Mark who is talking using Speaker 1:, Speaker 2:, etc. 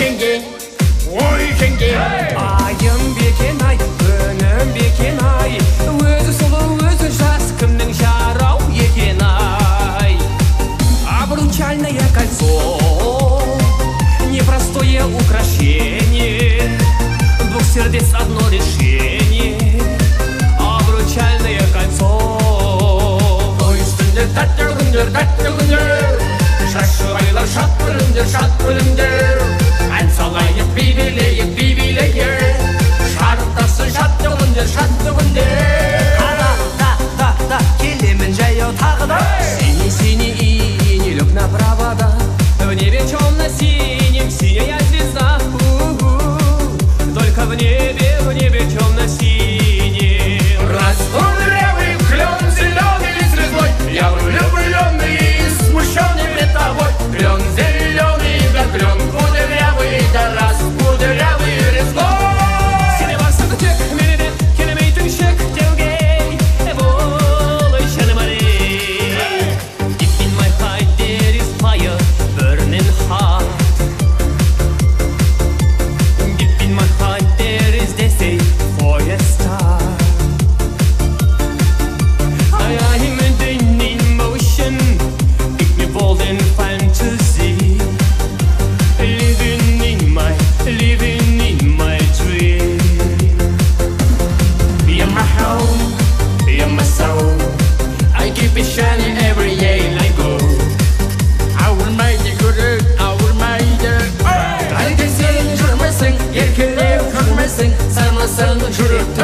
Speaker 1: Oykenge, oykenge.
Speaker 2: Ayım bekenay, önüm bekenay. Өзі сұлу, өзі жас, кімнің жарау екен-ай. Обручальное кольцо, непростое украшение, двух сердец одно решение. Обручальное кольцо. Той üstünde tatlı gündür, şaşıraylar şat bölümdür. En salayıp bibileyir, şarttasın şat gündür.
Speaker 3: Да, келемін жаяу тағы да.
Speaker 2: Синий-синий лег на провода, в небе темно-синем синяя звезда. Только в небе темно-синем.
Speaker 1: Раскудрявый клен зеленый средой, я влюбленный и смущенный перед тобой. Клен зеленый, да клен кудрявый, да раскудрявый резной.
Speaker 2: Сені барсаң тек менен келмейтін шектеуге. Болой жаным әлем. Deep in my heart there is fire, burning hot. Deep in my heart there is desert for a star. I am in motion, keep me bold in fantasy. Living in my dream.
Speaker 1: You're my home, you're my soul. I keep it shining every day I go. I will make it good, I will make it. Herkesin жүрмесің, еркелеп жүрмесің, санасың жүректі